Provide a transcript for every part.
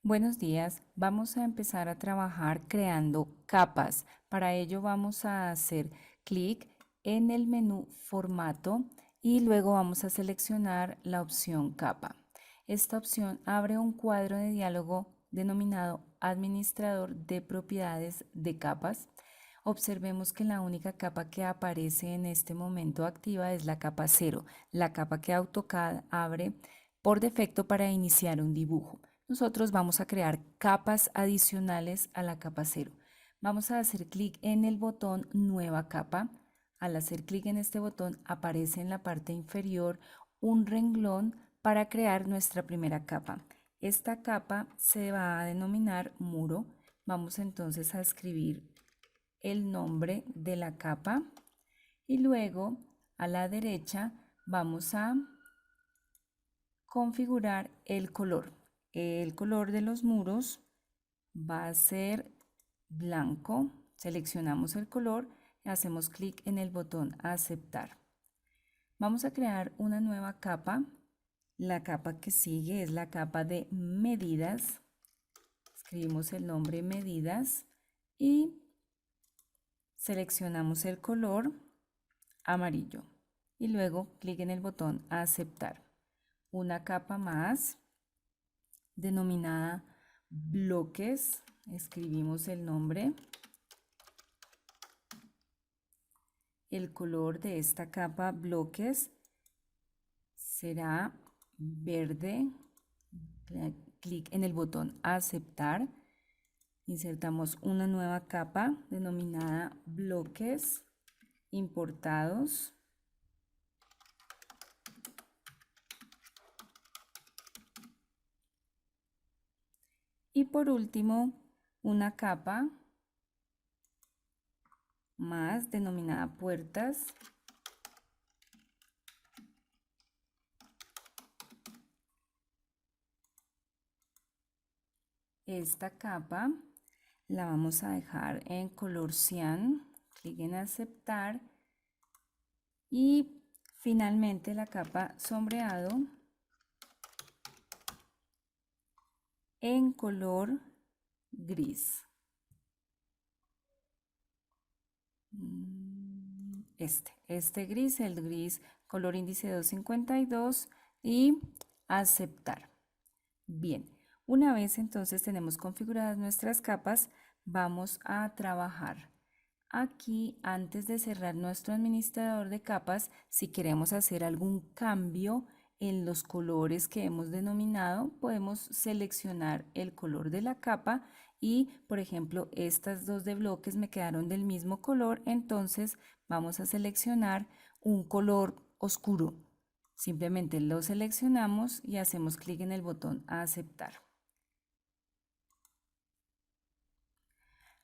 Buenos días, vamos a empezar a trabajar creando capas. Para ello vamos a hacer clic en el menú Formato y luego vamos a seleccionar la opción Capa. Esta opción abre un cuadro de diálogo denominado Administrador de propiedades de capas. Observemos que la única capa que aparece en este momento activa es la capa 0, la capa que AutoCAD abre por defecto para iniciar un dibujo. Nosotros vamos a crear capas adicionales a la capa 0. Vamos a hacer clic en el botón Nueva capa. Al hacer clic en este botón aparece en la parte inferior un renglón para crear nuestra primera capa. Esta capa se va a denominar muro. Vamos entonces a escribir el nombre de la capa y luego a la derecha vamos a configurar el color. El color de los muros va a ser blanco. Seleccionamos el color y hacemos clic en el botón aceptar. Vamos a crear una nueva capa. La capa que sigue es la capa de medidas. Escribimos el nombre medidas y seleccionamos el color amarillo y luego clic en el botón aceptar. Una capa más denominada bloques, escribimos el nombre, el color de esta capa bloques será verde, clic en el botón aceptar, insertamos una nueva capa denominada bloques importados. Y por último, una capa más denominada puertas. Esta capa la vamos a dejar en color cian, clic en aceptar y finalmente la capa sombreado en color gris. Este gris, el gris color índice 252 y aceptar. Bien, una vez entonces tenemos configuradas nuestras capas, vamos a trabajar. Aquí, antes de cerrar nuestro administrador de capas, si queremos hacer algún cambio en los colores que hemos denominado, podemos seleccionar el color de la capa y, por ejemplo, estas dos de bloques me quedaron del mismo color, entonces vamos a seleccionar un color oscuro. Simplemente lo seleccionamos y hacemos clic en el botón aceptar.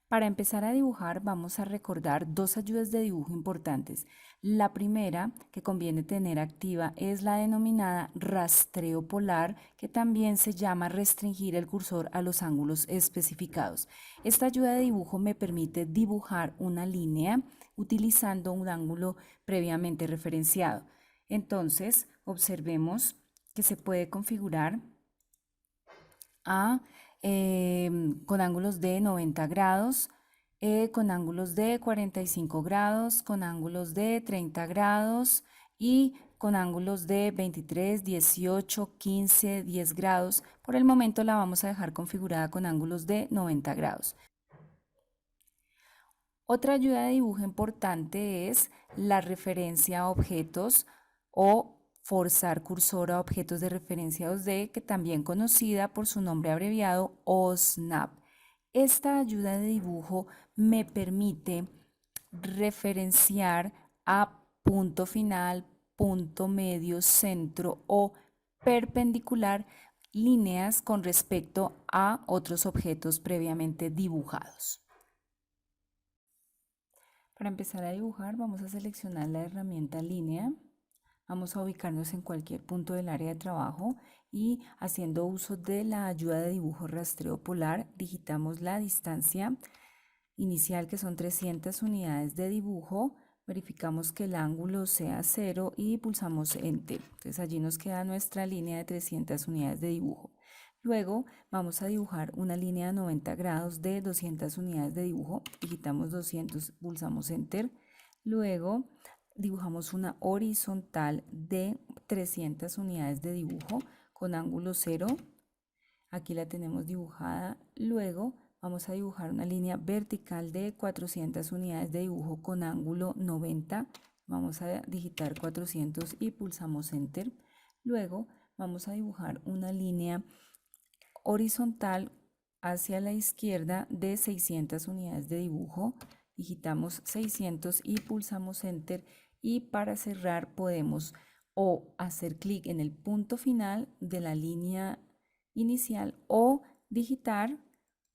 Para empezar a dibujar vamos a recordar dos ayudas de dibujo importantes. La primera que conviene tener activa es la denominada rastreo polar, que también se llama restringir el cursor a los ángulos especificados. Esta ayuda de dibujo me permite dibujar una línea utilizando un ángulo previamente referenciado. Entonces, observemos que se puede configurar con ángulos de 90 grados, con ángulos de 45 grados, con ángulos de 30 grados y con ángulos de 23, 18, 15, 10 grados. Por el momento la vamos a dejar configurada con ángulos de 90 grados. Otra ayuda de dibujo importante es la referencia a objetos o forzar cursor a objetos de referencia 2D, que también conocida por su nombre abreviado OSNAP. Esta ayuda de dibujo me permite referenciar a punto final, punto medio, centro o perpendicular líneas con respecto a otros objetos previamente dibujados. Para empezar a dibujar vamos a seleccionar la herramienta línea, vamos a ubicarnos en cualquier punto del área de trabajo y haciendo uso de la ayuda de dibujo rastreo polar digitamos la distancia inicial, que son 300 unidades de dibujo, verificamos que el ángulo sea 0 y pulsamos Enter. Entonces allí nos queda nuestra línea de 300 unidades de dibujo. Luego vamos a dibujar una línea de 90 grados de 200 unidades de dibujo. Digitamos 200, pulsamos Enter. Luego dibujamos una horizontal de 300 unidades de dibujo con ángulo 0. Aquí la tenemos dibujada. Luego vamos a dibujar una línea vertical de 400 unidades de dibujo con ángulo 90. Vamos a digitar 400 y pulsamos Enter. Luego vamos a dibujar una línea horizontal hacia la izquierda de 600 unidades de dibujo. Digitamos 600 y pulsamos Enter. Y para cerrar podemos o hacer clic en el punto final de la línea inicial o digitar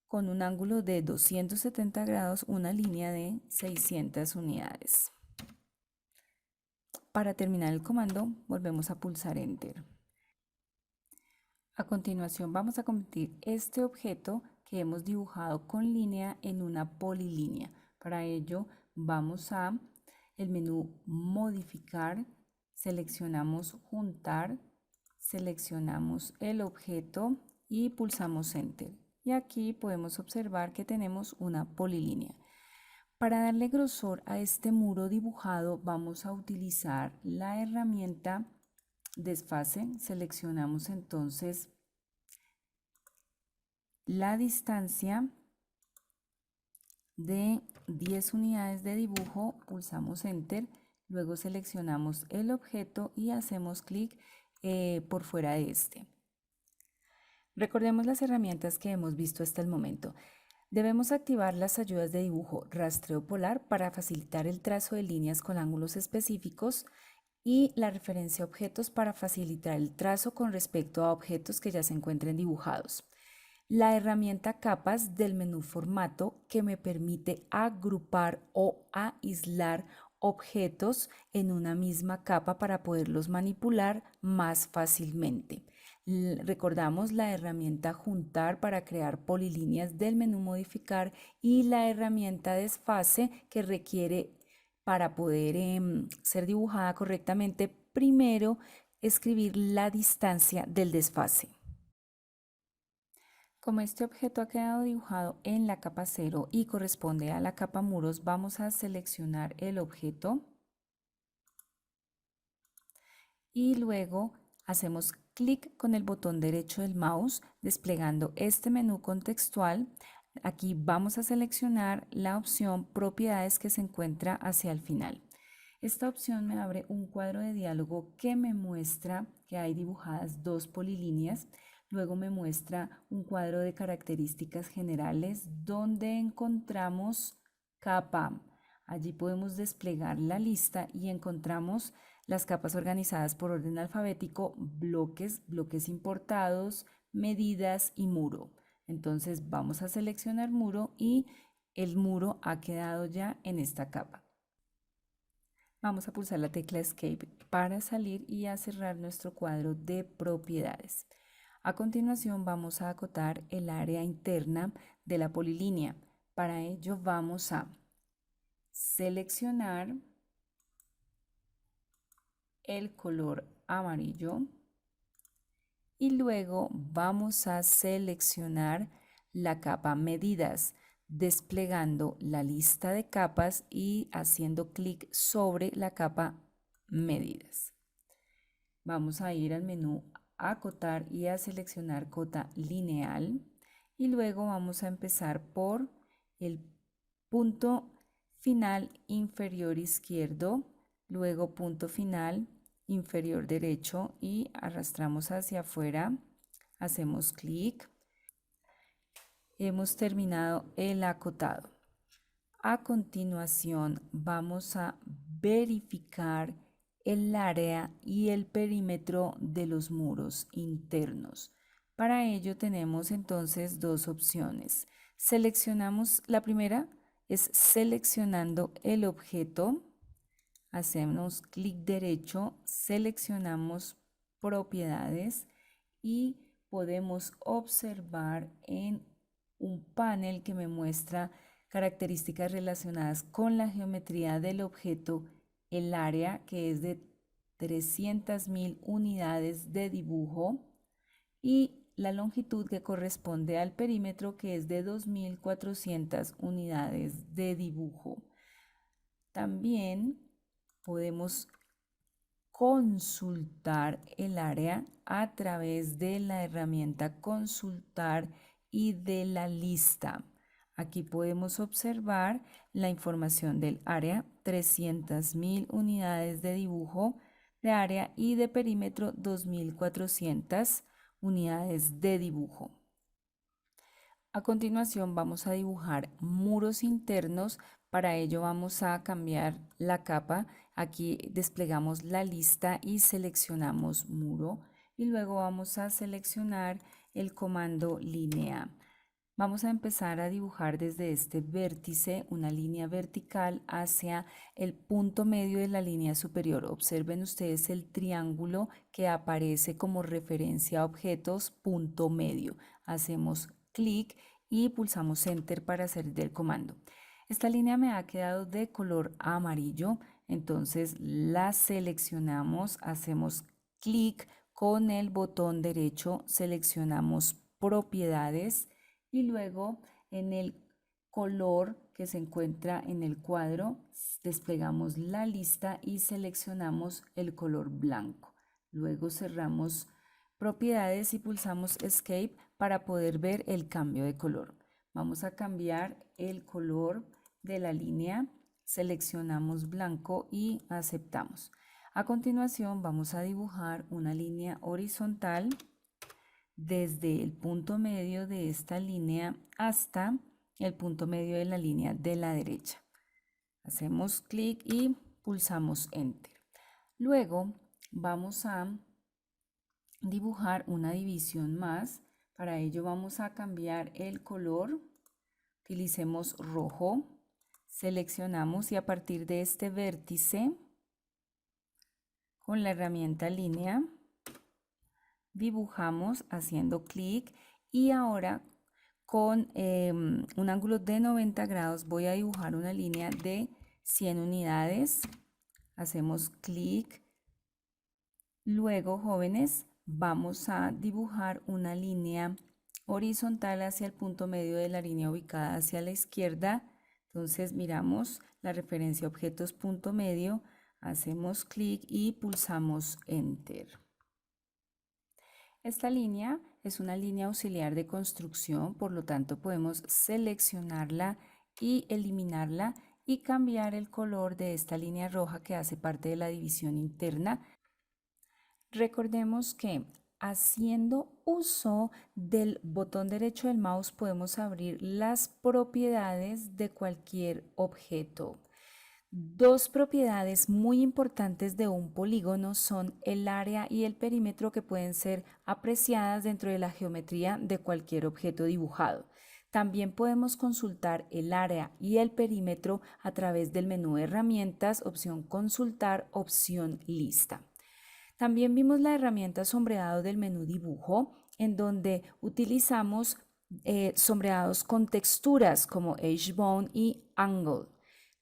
con un ángulo de 270 grados una línea de 600 unidades. Para terminar el comando volvemos a pulsar Enter. A continuación vamos a convertir este objeto que hemos dibujado con línea en una polilínea. Para ello vamos a el menú Modificar, seleccionamos Juntar, seleccionamos el objeto y pulsamos Enter. Y aquí podemos observar que tenemos una polilínea. Para darle grosor a este muro dibujado vamos a utilizar la herramienta Desfase. Seleccionamos entonces la distancia de 10 unidades de dibujo, pulsamos Enter, luego seleccionamos el objeto y hacemos clic por fuera de este. Recordemos las herramientas que hemos visto hasta el momento. Debemos activar las ayudas de dibujo rastreo polar para facilitar el trazo de líneas con ángulos específicos y la referencia a objetos para facilitar el trazo con respecto a objetos que ya se encuentren dibujados. La herramienta capas del menú formato que me permite agrupar o aislar objetos en una misma capa para poderlos manipular más fácilmente. Recordamos la herramienta juntar para crear polilíneas del menú modificar y la herramienta desfase que requiere para poder ser dibujada correctamente, primero escribir la distancia del desfase. Como este objeto ha quedado dibujado en la capa 0 y corresponde a la capa muros, vamos a seleccionar el objeto y luego hacemos clic con el botón derecho del mouse desplegando este menú contextual. Aquí vamos a seleccionar la opción propiedades que se encuentra hacia el final. Esta opción me abre un cuadro de diálogo que me muestra que hay dibujadas dos polilíneas. Luego me muestra un cuadro de características generales donde encontramos capa. Allí podemos desplegar la lista y encontramos las capas organizadas por orden alfabético, bloques importados, medidas y muro. Entonces vamos a seleccionar muro y el muro ha quedado ya en esta capa. Vamos a pulsar la tecla Escape para salir y a cerrar nuestro cuadro de propiedades. A continuación vamos a acotar el área interna de la polilínea. Para ello vamos a seleccionar el color amarillo y luego vamos a seleccionar la capa medidas, desplegando la lista de capas y haciendo clic sobre la capa medidas. Vamos a ir al menú acotar y a seleccionar cota lineal y luego vamos a empezar por el punto final inferior izquierdo, luego punto final inferior derecho y arrastramos hacia afuera, hacemos clic. Hemos terminado el acotado. A continuación vamos a verificar el área y el perímetro de los muros internos. Para ello tenemos entonces dos opciones. Seleccionamos, la primera es seleccionando el objeto, hacemos clic derecho, seleccionamos propiedades y podemos observar en un panel que me muestra características relacionadas con la geometría del objeto, el área que es de 300.000 unidades de dibujo y la longitud que corresponde al perímetro, que es de 2400 unidades de dibujo. También podemos consultar el área a través de la herramienta consultar y de la lista. Aquí podemos observar la información del área, 300.000 unidades de dibujo de área y de perímetro 2400 unidades de dibujo. A continuación vamos a dibujar muros internos. Para ello vamos a cambiar la capa. Aquí desplegamos la lista y seleccionamos muro y luego vamos a seleccionar el comando línea. Vamos a empezar a dibujar desde este vértice una línea vertical hacia el punto medio de la línea superior. Observen ustedes el triángulo que aparece como referencia a objetos, punto medio. Hacemos clic y pulsamos Enter para salir del comando. Esta línea me ha quedado de color amarillo, entonces la seleccionamos, hacemos clic con el botón derecho, seleccionamos propiedades y luego en el color que se encuentra en el cuadro desplegamos la lista y seleccionamos el color blanco. Luego cerramos propiedades y pulsamos Escape para poder ver el cambio de color. Vamos a cambiar el color de la línea, seleccionamos blanco y aceptamos. A continuación vamos a dibujar una línea horizontal desde el punto medio de esta línea hasta el punto medio de la línea de la derecha. Hacemos clic y pulsamos Enter. Luego vamos a dibujar una división más. Para ello vamos a cambiar el color. Utilicemos rojo. Seleccionamos y a partir de este vértice con la herramienta línea dibujamos haciendo clic y ahora con un ángulo de 90 grados voy a dibujar una línea de 100 unidades. Hacemos clic. Luego, jóvenes, vamos a dibujar una línea horizontal hacia el punto medio de la línea ubicada hacia la izquierda. Entonces miramos la referencia objetos punto medio, hacemos clic y pulsamos Enter. Esta línea es una línea auxiliar de construcción, por lo tanto podemos seleccionarla y eliminarla y cambiar el color de esta línea roja que hace parte de la división interna. Recordemos que haciendo uso del botón derecho del mouse podemos abrir las propiedades de cualquier objeto. Dos propiedades muy importantes de un polígono son el área y el perímetro, que pueden ser apreciadas dentro de la geometría de cualquier objeto dibujado. También podemos consultar el área y el perímetro a través del menú de herramientas, opción consultar, opción lista. También vimos la herramienta sombreado del menú dibujo, en donde utilizamos sombreados con texturas como Edge Bone y Angle.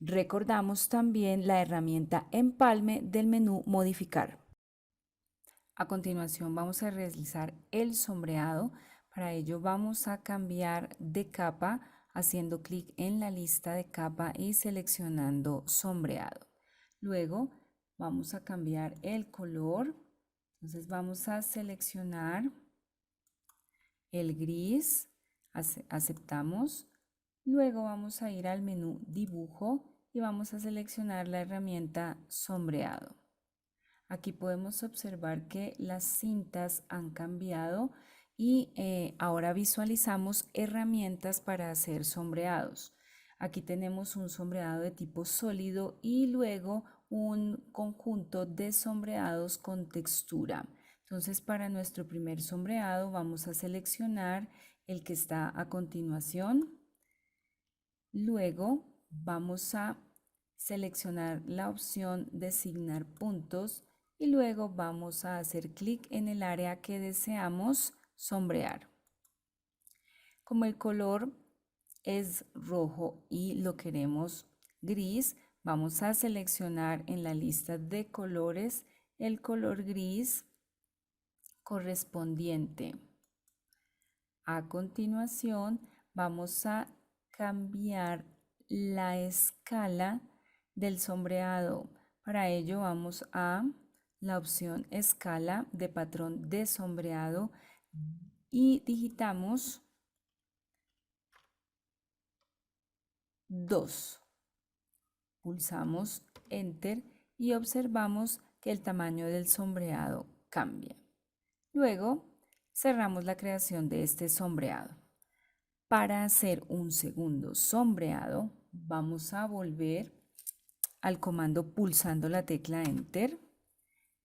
Recordamos también la herramienta empalme del menú modificar. A continuación vamos a realizar el sombreado. Para ello vamos a cambiar de capa haciendo clic en la lista de capa y seleccionando sombreado. Luego vamos a cambiar el color. Entonces vamos a seleccionar el gris, aceptamos. Luego vamos a ir al menú dibujo y vamos a seleccionar la herramienta sombreado. Aquí podemos observar que las cintas han cambiado y ahora visualizamos herramientas para hacer sombreados. Aquí tenemos un sombreado de tipo sólido y luego un conjunto de sombreados con textura. Entonces, para nuestro primer sombreado vamos a seleccionar el que está a continuación. Luego vamos a seleccionar la opción designar puntos y luego vamos a hacer clic en el área que deseamos sombrear. Como el color es rojo y lo queremos gris, vamos a seleccionar en la lista de colores el color gris correspondiente. A continuación, vamos a cambiar la escala del sombreado. Para ello vamos a la opción escala de patrón de sombreado y digitamos 2. Pulsamos Enter y observamos que el tamaño del sombreado cambia. Luego cerramos la creación de este sombreado. Para hacer un segundo sombreado, vamos a volver al comando pulsando la tecla Enter.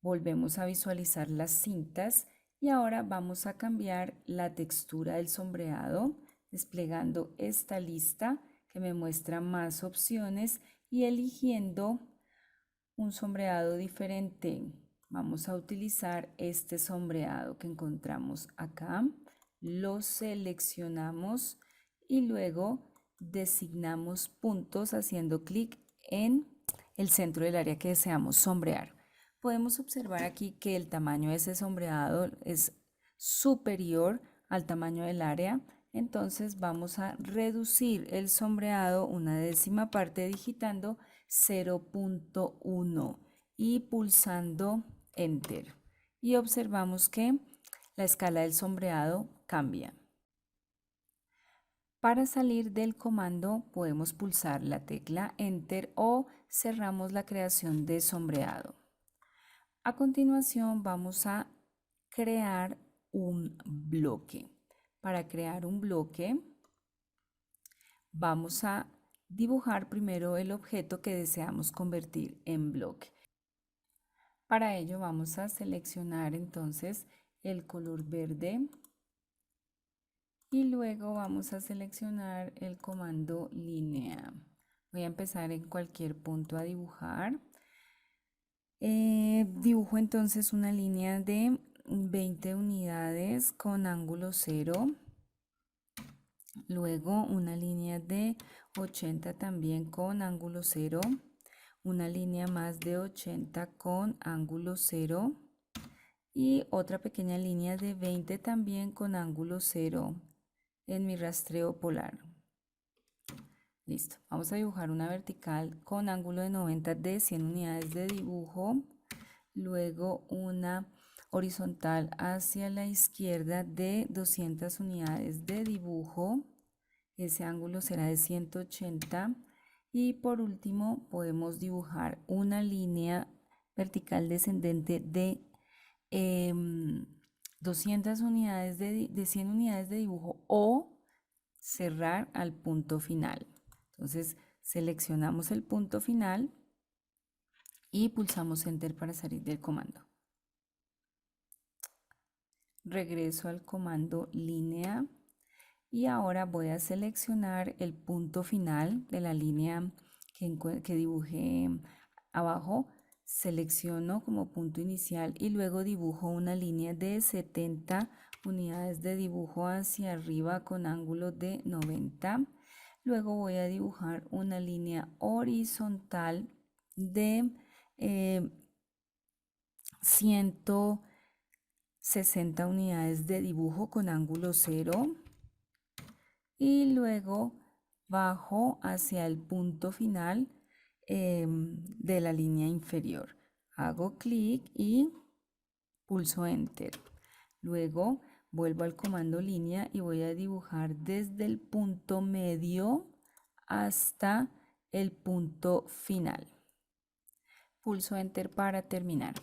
Volvemos a visualizar las cintas y ahora vamos a cambiar la textura del sombreado desplegando esta lista que me muestra más opciones y eligiendo un sombreado diferente. Vamos a utilizar este sombreado que encontramos acá. Lo seleccionamos y luego designamos puntos haciendo clic en el centro del área que deseamos sombrear. Podemos observar aquí que el tamaño de ese sombreado es superior al tamaño del área. Entonces vamos a reducir el sombreado una décima parte digitando 0.1 y pulsando Enter. Y observamos que la escala del sombreado cambia. Para salir del comando podemos pulsar la tecla Enter o cerramos la creación de sombreado. A continuación vamos a crear un bloque. Para crear un bloque vamos a dibujar primero el objeto que deseamos convertir en bloque. Para ello vamos a seleccionar entonces el color verde y luego vamos a seleccionar el comando línea. Voy a empezar en cualquier punto a dibujar. Dibujo entonces una línea de 20 unidades con ángulo 0. Luego una línea de 80 también con ángulo 0. Una línea más de 80 con ángulo 0. Y otra pequeña línea de 20 también con ángulo 0 en mi rastreo polar. Listo. Vamos a dibujar una vertical con ángulo de 90 de 100 unidades de dibujo. Luego una horizontal hacia la izquierda de 200 unidades de dibujo. Ese ángulo será de 180. Y por último podemos dibujar una línea vertical descendente de 200 unidades de 100 unidades de dibujo o cerrar al punto final. Entonces seleccionamos el punto final y pulsamos Enter para salir del comando. Regreso al comando línea y ahora voy a seleccionar el punto final de la línea que dibujé abajo. Selecciono como punto inicial y luego dibujo una línea de 70 unidades de dibujo hacia arriba con ángulo de 90. Luego voy a dibujar una línea horizontal de 160 unidades de dibujo con ángulo 0 y luego bajo hacia el punto final de la línea inferior. Hago clic y pulso Enter. Luego vuelvo al comando línea y voy a dibujar desde el punto medio hasta el punto final. Pulso Enter para terminar.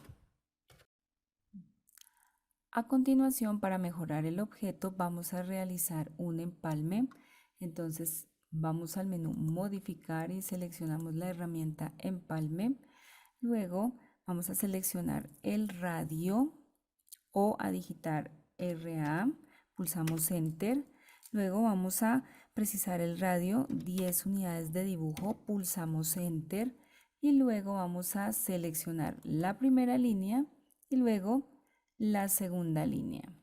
A continuación, para mejorar el objeto, vamos a realizar un empalme. Entonces, vamos al menú Modificar y seleccionamos la herramienta Empalme. Luego, vamos a seleccionar el radio o a digitar RA. Pulsamos Enter. Luego, vamos a precisar el radio 10 unidades de dibujo. Pulsamos Enter. Y luego, vamos a seleccionar la primera línea y luego la segunda línea.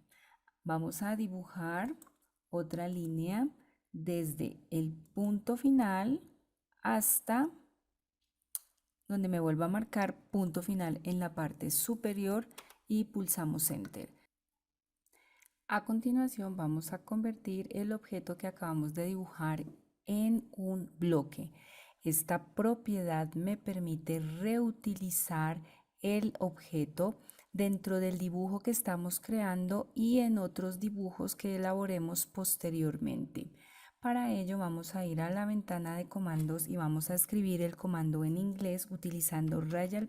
Vamos a dibujar otra línea desde el punto final hasta donde me vuelva a marcar punto final en la parte superior y pulsamos Enter. A continuación vamos a convertir el objeto que acabamos de dibujar en un bloque. Esta propiedad me permite reutilizar el objeto dentro del dibujo que estamos creando y en otros dibujos que elaboremos posteriormente. Para ello vamos a ir a la ventana de comandos y vamos a escribir el comando en inglés utilizando raya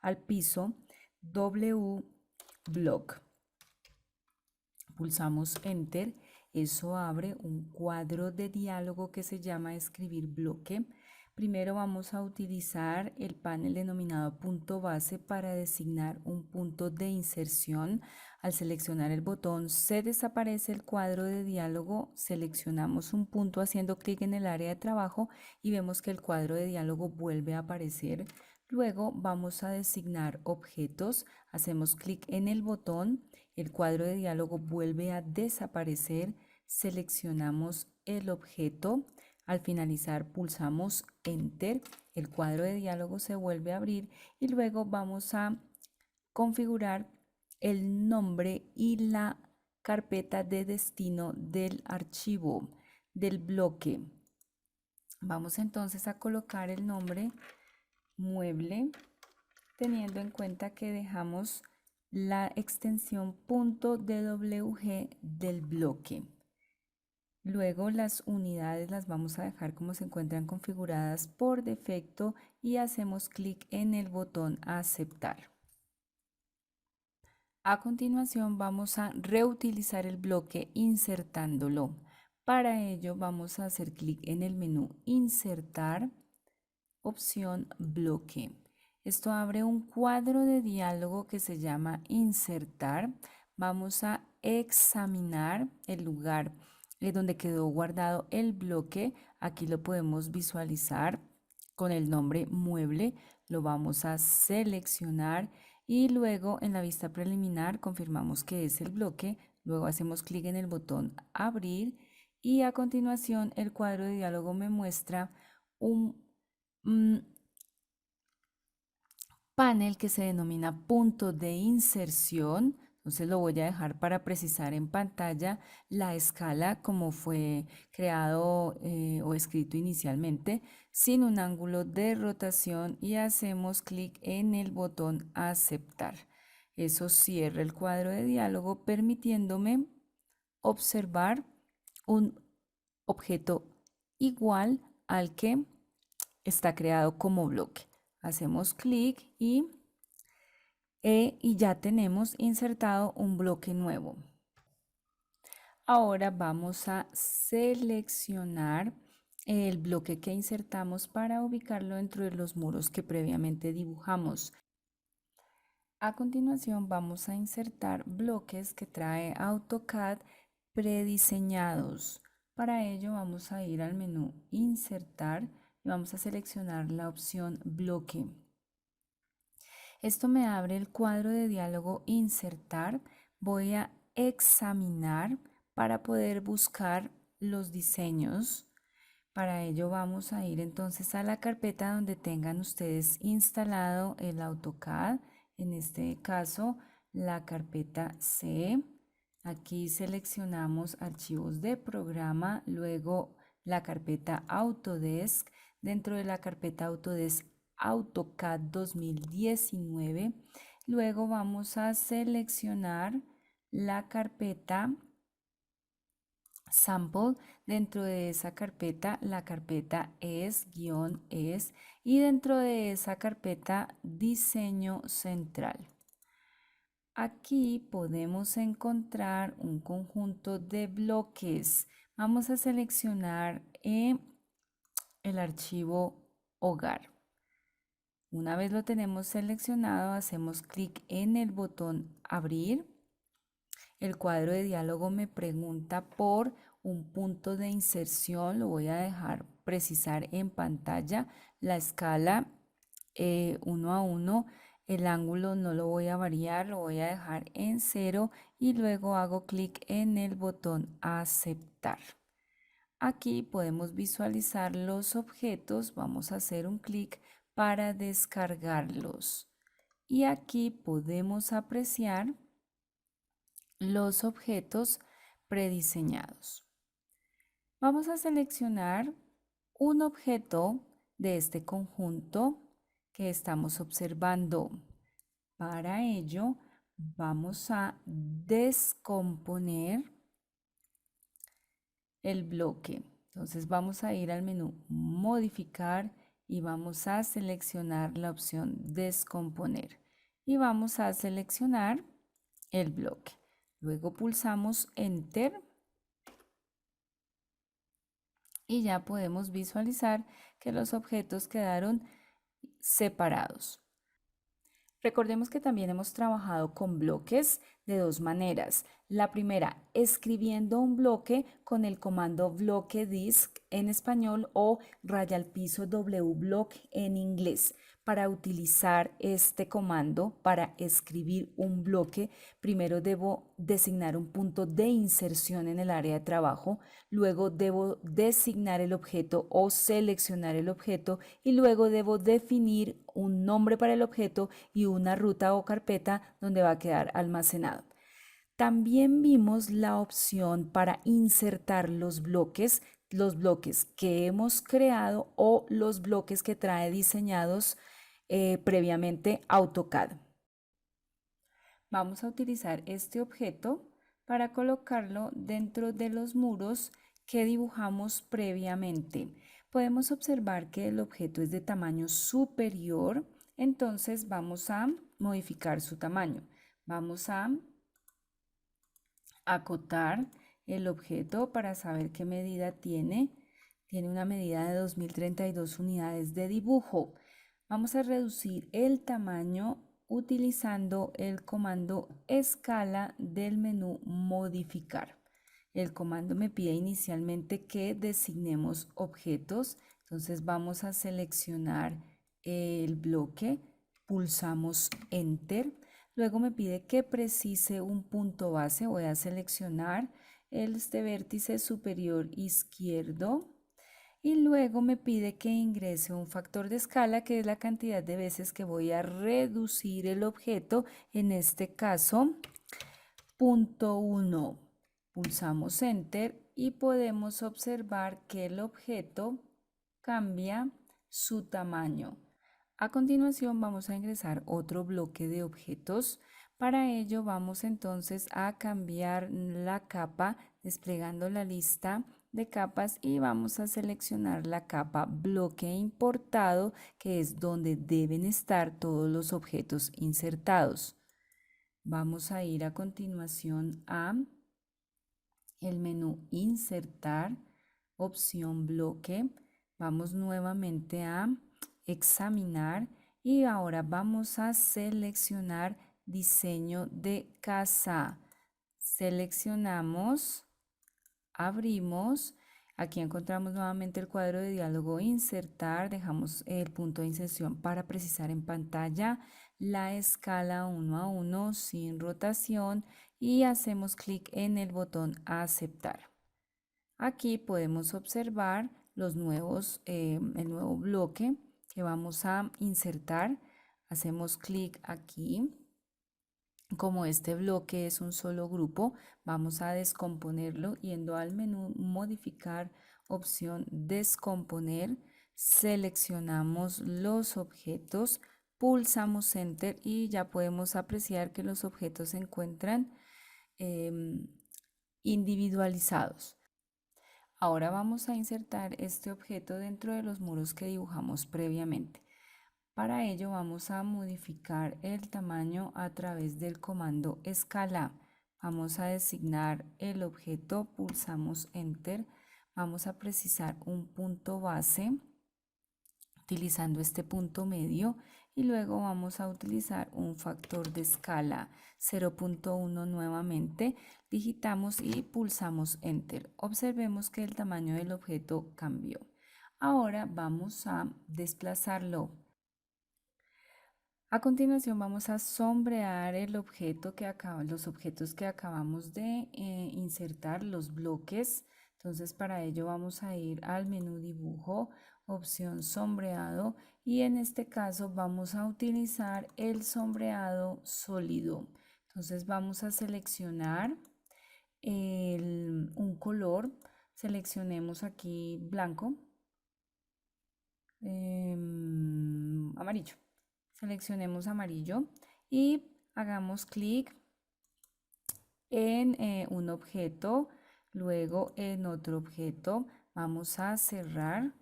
al piso W block. Pulsamos Enter, eso abre un cuadro de diálogo que se llama escribir bloque. Primero vamos a utilizar el panel denominado punto base para designar un punto de inserción. Al seleccionar el botón se desaparece el cuadro de diálogo, seleccionamos un punto haciendo clic en el área de trabajo y vemos que el cuadro de diálogo vuelve a aparecer. Luego vamos a designar objetos, hacemos clic en el botón, el cuadro de diálogo vuelve a desaparecer, seleccionamos el objeto, al finalizar pulsamos Enter, el cuadro de diálogo se vuelve a abrir y luego vamos a configurar el nombre y la carpeta de destino del archivo del bloque. Vamos entonces a colocar el nombre mueble, teniendo en cuenta que dejamos la extensión .dwg del bloque. Luego las unidades las vamos a dejar como se encuentran configuradas por defecto y hacemos clic en el botón aceptar. A continuación vamos a reutilizar el bloque insertándolo. Para ello vamos a hacer clic en el menú insertar, opción bloque. Esto abre un cuadro de diálogo que se llama insertar. Vamos a examinar el lugar donde quedó guardado el bloque. Aquí lo podemos visualizar con el nombre mueble. Lo vamos a seleccionar y luego en la vista preliminar confirmamos que es el bloque. Luego hacemos clic en el botón abrir y a continuación el cuadro de diálogo me muestra un panel que se denomina punto de inserción. Entonces lo voy a dejar para precisar en pantalla la escala como fue creado o escrito inicialmente, sin un ángulo de rotación y hacemos clic en el botón aceptar. Eso cierra el cuadro de diálogo permitiéndome observar un objeto igual al que está creado como bloque. Hacemos clic y ya tenemos insertado un bloque nuevo. Ahora vamos a seleccionar el bloque que insertamos para ubicarlo dentro de los muros que previamente dibujamos. A continuación vamos a insertar bloques que trae AutoCAD prediseñados. Para ello vamos a ir al menú Insertar y vamos a seleccionar la opción Bloque. Esto me abre el cuadro de diálogo Insertar. Voy a examinar para poder buscar los diseños. Para ello vamos a ir entonces a la carpeta donde tengan ustedes instalado el AutoCAD. En este caso, la carpeta C. Aquí seleccionamos archivos de programa, luego la carpeta Autodesk. Dentro de la carpeta Autodesk AutoCAD 2019. Luego vamos a seleccionar la carpeta Sample. Dentro de esa carpeta, la carpeta es y dentro de esa carpeta Diseño Central. Aquí podemos encontrar un conjunto de bloques. Vamos a seleccionar el archivo Hogar. Una vez lo tenemos seleccionado, hacemos clic en el botón Abrir. El cuadro de diálogo me pregunta por un punto de inserción. Lo voy a dejar precisar en pantalla. La escala 1 a 1. El ángulo no lo voy a variar, lo voy a dejar en 0 y luego hago clic en el botón Aceptar. Aquí podemos visualizar los objetos. Vamos a hacer un clic para descargarlos. Y aquí podemos apreciar los objetos prediseñados. Vamos a seleccionar un objeto de este conjunto que estamos observando. Para ello, vamos a descomponer el bloque. Entonces vamos a ir al menú Modificar y vamos a seleccionar la opción Descomponer. Y vamos a seleccionar el bloque. Luego pulsamos Enter y ya podemos visualizar que los objetos quedaron separados. Recordemos que también hemos trabajado con bloques de dos maneras. La primera, escribiendo un bloque con el comando bloque disk en español o raya al piso wblock en inglés. Para utilizar este comando, para escribir un bloque, primero debo designar un punto de inserción en el área de trabajo, luego debo designar el objeto o seleccionar el objeto y luego debo definir un nombre para el objeto y una ruta o carpeta donde va a quedar almacenado. También vimos la opción para insertar los bloques que hemos creado o los bloques que trae diseñados previamente AutoCAD. Vamos a utilizar este objeto para colocarlo dentro de los muros que dibujamos previamente. Podemos observar que el objeto es de tamaño superior, entonces vamos a modificar su tamaño. Vamos a acotar el objeto para saber qué medida tiene. Tiene una medida de 2032 unidades de dibujo. Vamos a reducir el tamaño utilizando el comando escala del menú modificar. El comando me pide inicialmente que designemos objetos, entonces vamos a seleccionar el bloque, pulsamos enter, luego me pide que precise un punto base, voy a seleccionar este vértice superior izquierdo y luego me pide que ingrese un factor de escala que es la cantidad de veces que voy a reducir el objeto, en este caso 0.1. Pulsamos enter y podemos observar que el objeto cambia su tamaño. A continuación vamos a ingresar otro bloque de objetos. Para ello vamos entonces a cambiar la capa desplegando la lista de capas y vamos a seleccionar la capa bloque importado, que es donde deben estar todos los objetos insertados. Vamos a ir a continuación a el menú insertar, opción bloque. Vamos nuevamente a examinar y ahora vamos a seleccionar diseño de casa. Seleccionamos, abrimos, aquí encontramos nuevamente el cuadro de diálogo insertar, dejamos el punto de inserción para precisar en pantalla la escala 1 a 1 sin rotación y hacemos clic en el botón aceptar. Aquí podemos observar el nuevo bloque que vamos a insertar. Hacemos clic aquí. Como este bloque es un solo grupo, vamos a descomponerlo yendo al menú modificar, opción descomponer, seleccionamos los objetos, pulsamos enter y ya podemos apreciar que los objetos se encuentran individualizados. Ahora vamos a insertar este objeto dentro de los muros que dibujamos previamente. Para ello vamos a modificar el tamaño a través del comando escala. Vamos a designar el objeto, pulsamos enter, vamos a precisar un punto base utilizando este punto medio y luego vamos a utilizar un factor de escala 0.1 nuevamente, digitamos y pulsamos enter. Observemos que el tamaño del objeto cambió. Ahora vamos a desplazarlo. A continuación vamos a sombrear el objeto los objetos que acabamos de insertar, los bloques. Entonces para ello vamos a ir al menú dibujo, opción sombreado y en este caso vamos a utilizar el sombreado sólido. Entonces vamos a seleccionar un color. Seleccionemos aquí blanco, amarillo. Seleccionemos amarillo y hagamos clic en un objeto, luego en otro objeto. Vamos a cerrar.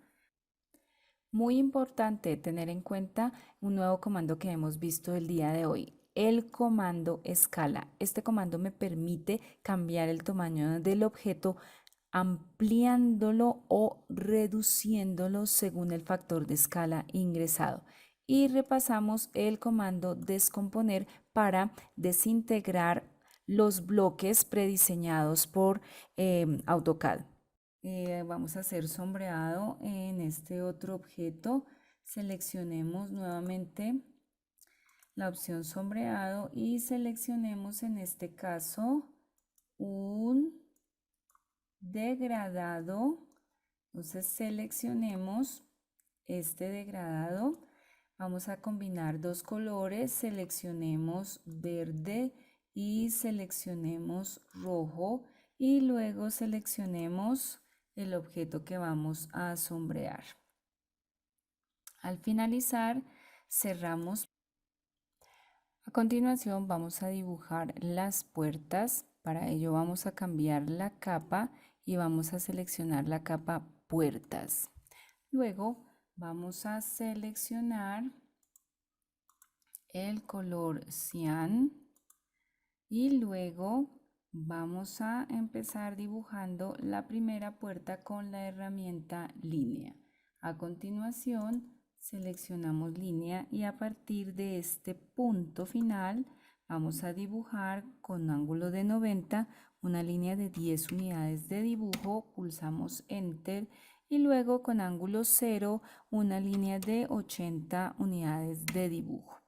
Muy importante tener en cuenta un nuevo comando que hemos visto el día de hoy, el comando escala. Este comando me permite cambiar el tamaño del objeto ampliándolo o reduciéndolo según el factor de escala ingresado. Y repasamos el comando descomponer para desintegrar los bloques prediseñados por AutoCAD. Vamos a hacer sombreado en este otro objeto. Seleccionemos nuevamente la opción sombreado y seleccionemos en este caso un degradado. Entonces seleccionemos este degradado. Vamos a combinar dos colores. Seleccionemos verde y seleccionemos rojo y luego seleccionemos el objeto que vamos a sombrear. Al finalizar, cerramos. A continuación vamos a dibujar las puertas. Para ello vamos a cambiar la capa y vamos a seleccionar la capa puertas. Luego vamos a seleccionar el color cian y luego vamos a empezar dibujando la primera puerta con la herramienta línea. A continuación seleccionamos línea y a partir de este punto final vamos a dibujar con ángulo de 90 una línea de 10 unidades de dibujo, pulsamos enter y luego con ángulo 0 una línea de 80 unidades de dibujo.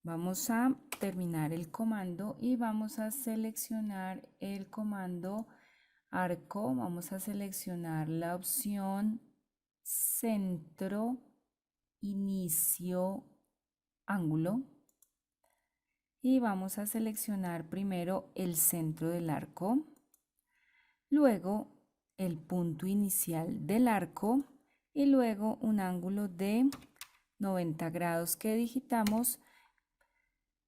Vamos a terminar el comando y vamos a seleccionar el comando arco. Vamos a seleccionar la opción centro, inicio, ángulo. Y vamos a seleccionar primero el centro del arco, luego el punto inicial del arco y luego un ángulo de 90 grados que digitamos.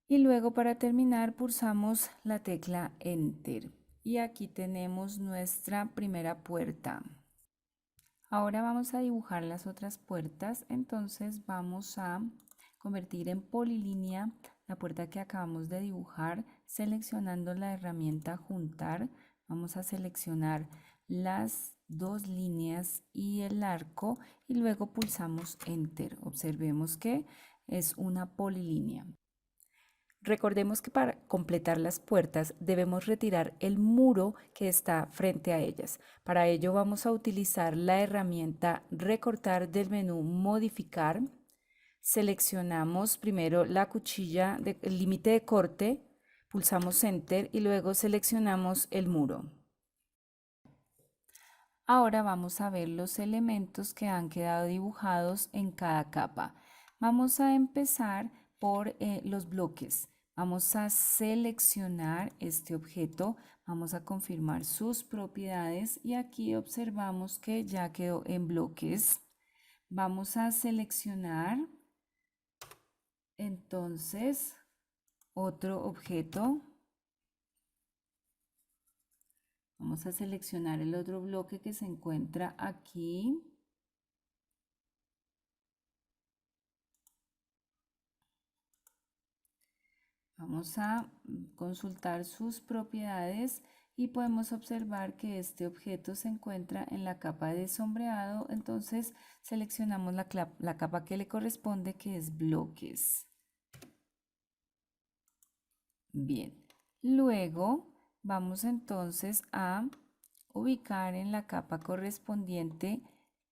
Y luego para terminar pulsamos la tecla Enter. Y aquí tenemos nuestra primera puerta. Ahora vamos a dibujar las otras puertas. Entonces vamos a convertir en polilínea la puerta que acabamos de dibujar seleccionando la herramienta juntar. Vamos a seleccionar las dos líneas y el arco y luego pulsamos Enter. Observemos que es una polilínea. Recordemos que para completar las puertas debemos retirar el muro que está frente a ellas. Para ello vamos a utilizar la herramienta recortar del menú modificar. Seleccionamos primero la cuchilla el límite de corte, pulsamos enter y luego seleccionamos el muro. Ahora vamos a ver los elementos que han quedado dibujados en cada capa. Vamos a empezar por los bloques. Vamos a seleccionar este objeto, vamos a confirmar sus propiedades y aquí observamos que ya quedó en bloques. Vamos a seleccionar entonces otro objeto. Vamos a seleccionar el otro bloque que se encuentra aquí. Vamos a consultar sus propiedades y podemos observar que este objeto se encuentra en la capa de sombreado, entonces seleccionamos la capa que le corresponde, que es bloques. Bien, luego vamos entonces a ubicar en la capa correspondiente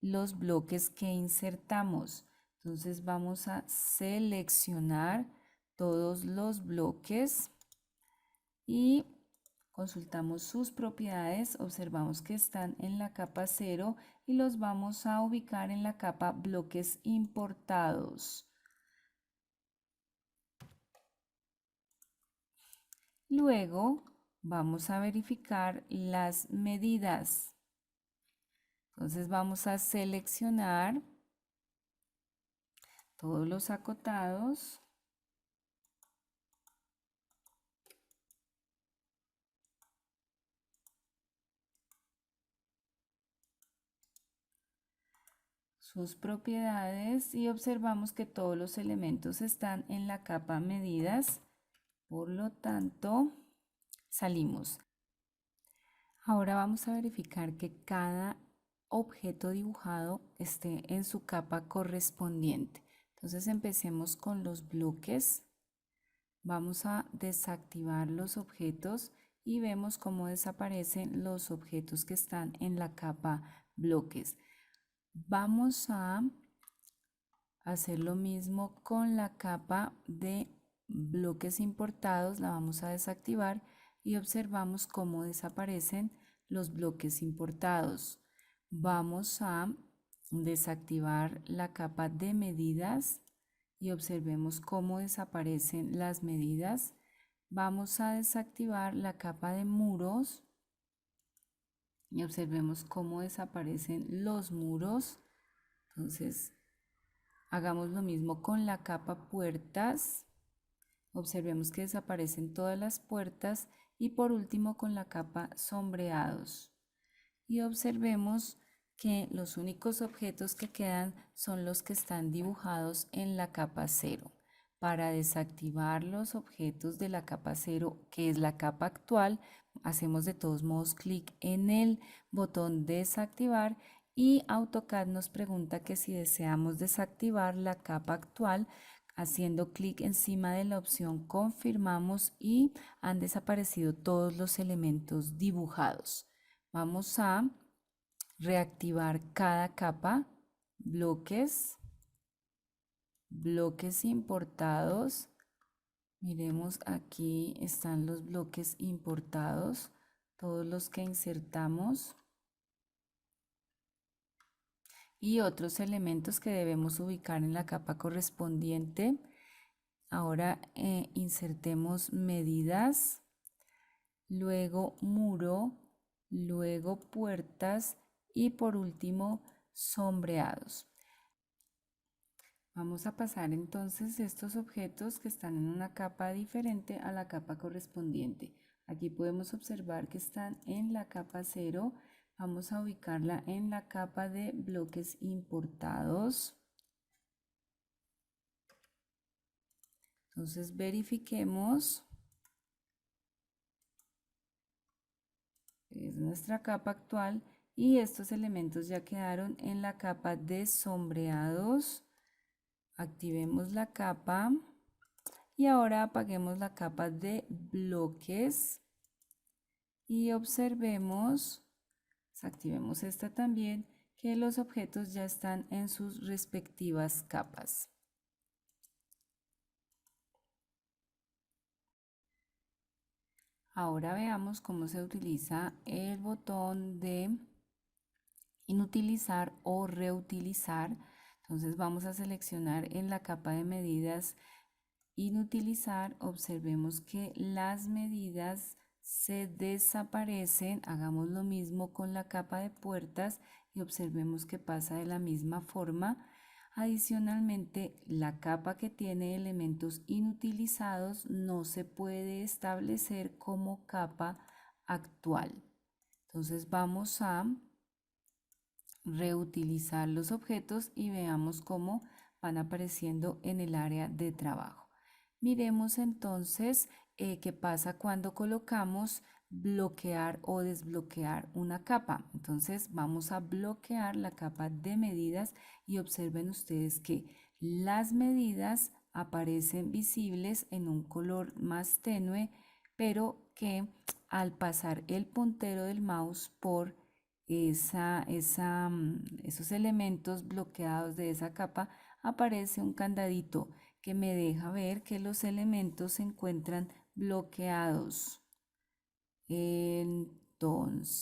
los bloques que insertamos. Entonces vamos a seleccionar todos los bloques y consultamos sus propiedades, observamos que están en la capa 0 y los vamos a ubicar en la capa bloques importados. Luego vamos a verificar las medidas. Entonces vamos a seleccionar todos los acotados. Sus propiedades y observamos que todos los elementos están en la capa medidas. Por lo tanto, salimos. Ahora vamos a verificar que cada objeto dibujado esté en su capa correspondiente. Entonces empecemos con los bloques. Vamos a desactivar los objetos y vemos cómo desaparecen los objetos que están en la capa bloques. Vamos a hacer lo mismo con la capa de bloques importados, la vamos a desactivar y observamos cómo desaparecen los bloques importados. Vamos a desactivar la capa de medidas y observemos cómo desaparecen las medidas. Vamos a desactivar la capa de muros y observemos cómo desaparecen los muros. Entonces, hagamos lo mismo con la capa puertas. Observemos que desaparecen todas las puertas y por último con la capa sombreados. Y observemos que los únicos objetos que quedan son los que están dibujados en la capa 0. Para desactivar los objetos de la capa 0, que es la capa actual, hacemos de todos modos clic en el botón desactivar y AutoCAD nos pregunta que si deseamos desactivar la capa actual, haciendo clic encima de la opción confirmamos y han desaparecido todos los elementos dibujados. Vamos a reactivar cada capa, bloques, bloques importados. Miremos, aquí están los bloques importados, todos los que insertamos y otros elementos que debemos ubicar en la capa correspondiente. Ahora insertemos medidas, luego muro, luego puertas y por último sombreados. Vamos a pasar entonces estos objetos que están en una capa diferente a la capa correspondiente. Aquí podemos observar que están en la capa 0. Vamos a ubicarla en la capa de bloques importados. Entonces verifiquemos. Es nuestra capa actual y estos elementos ya quedaron en la capa de sombreados. Activemos la capa y ahora apaguemos la capa de bloques y observemos, activemos esta también, que los objetos ya están en sus respectivas capas. Ahora veamos cómo se utiliza el botón de inutilizar o reutilizar. Entonces vamos a seleccionar en la capa de medidas inutilizar. Observemos que las medidas se desaparecen. Hagamos lo mismo con la capa de puertas y observemos que pasa de la misma forma. Adicionalmente, la capa que tiene elementos inutilizados no se puede establecer como capa actual. Entonces vamos a reutilizar los objetos y veamos cómo van apareciendo en el área de trabajo. Miremos entonces qué pasa cuando colocamos bloquear o desbloquear una capa. Entonces vamos a bloquear la capa de medidas y observen ustedes que las medidas aparecen visibles en un color más tenue, pero que al pasar el puntero del mouse por esos elementos bloqueados de esa capa, aparece un candadito que me deja ver que los elementos se encuentran bloqueados. Entonces,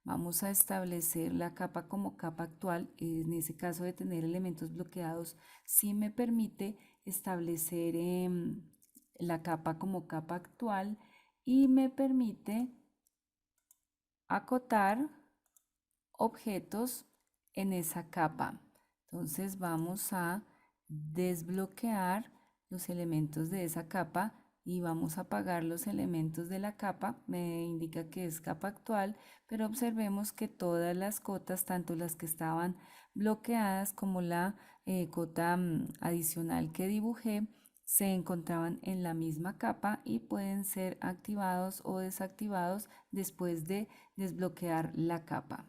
vamos a establecer la capa como capa actual. En ese caso de tener elementos bloqueados, sí me permite establecer la capa como capa actual y me permite acotar objetos en esa capa. Entonces vamos a desbloquear los elementos de esa capa y vamos a apagar los elementos de la capa. Me indica que es capa actual, pero observemos que todas las cotas, tanto las que estaban bloqueadas como la cota adicional que dibujé, se encontraban en la misma capa y pueden ser activados o desactivados después de desbloquear la capa.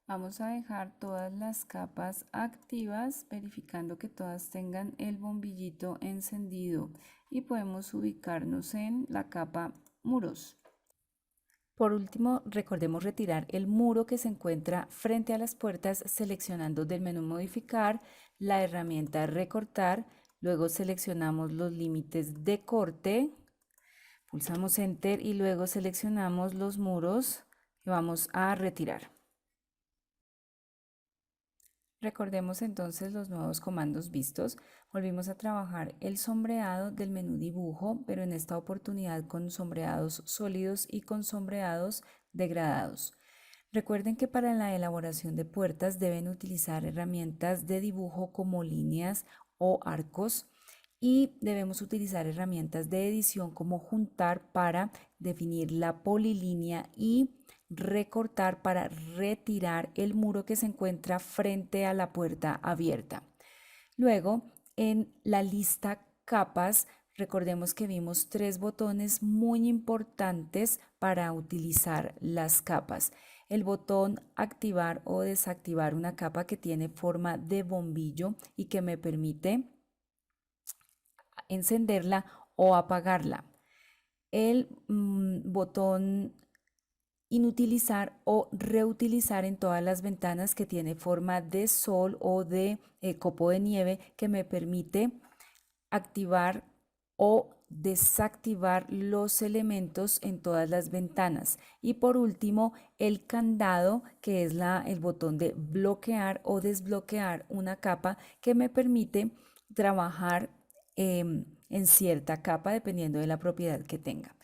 Vamos a dejar todas las capas activas, verificando que todas tengan el bombillito encendido y podemos ubicarnos en la capa muros. Por último, recordemos retirar el muro que se encuentra frente a las puertas seleccionando del menú modificar la herramienta recortar, luego seleccionamos los límites de corte, pulsamos enter y luego seleccionamos los muros que vamos a retirar. Recordemos entonces los nuevos comandos vistos. Volvimos a trabajar el sombreado del menú dibujo, pero en esta oportunidad con sombreados sólidos y con sombreados degradados. Recuerden que para la elaboración de puertas deben utilizar herramientas de dibujo como líneas o arcos y debemos utilizar herramientas de edición como juntar para definir la polilínea y recortar para retirar el muro que se encuentra frente a la puerta abierta. Luego, en la lista capas, recordemos que vimos 3 botones muy importantes para utilizar las capas. El botón activar o desactivar una capa que tiene forma de bombillo y que me permite encenderla o apagarla. El botón inutilizar o reutilizar en todas las ventanas que tiene forma de sol o de copo de nieve que me permite activar o desactivar los elementos en todas las ventanas. Y por último, el candado, que es el botón de bloquear o desbloquear una capa que me permite trabajar en cierta capa dependiendo de la propiedad que tenga.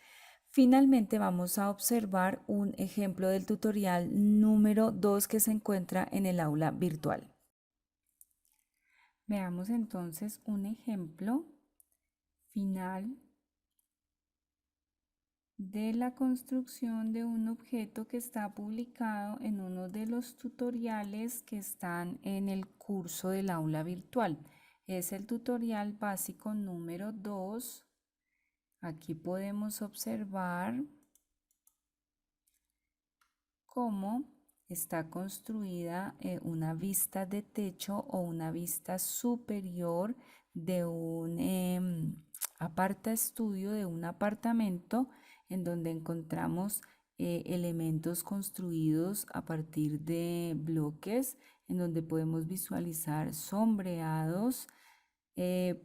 Finalmente vamos a observar un ejemplo del tutorial número 2 que se encuentra en el aula virtual. Veamos entonces un ejemplo final de la construcción de un objeto que está publicado en uno de los tutoriales que están en el curso del aula virtual. Es el tutorial básico número 2. Aquí podemos observar cómo está construida una vista de techo o una vista superior de un aparta estudio, de un apartamento en donde encontramos elementos construidos a partir de bloques, en donde podemos visualizar sombreados,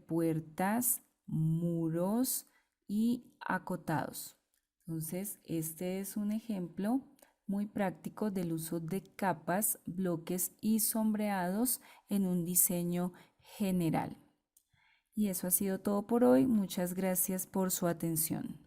puertas, muros y acotados. Entonces, este es un ejemplo muy práctico del uso de capas, bloques y sombreados en un diseño general. Y eso ha sido todo por hoy. Muchas gracias por su atención.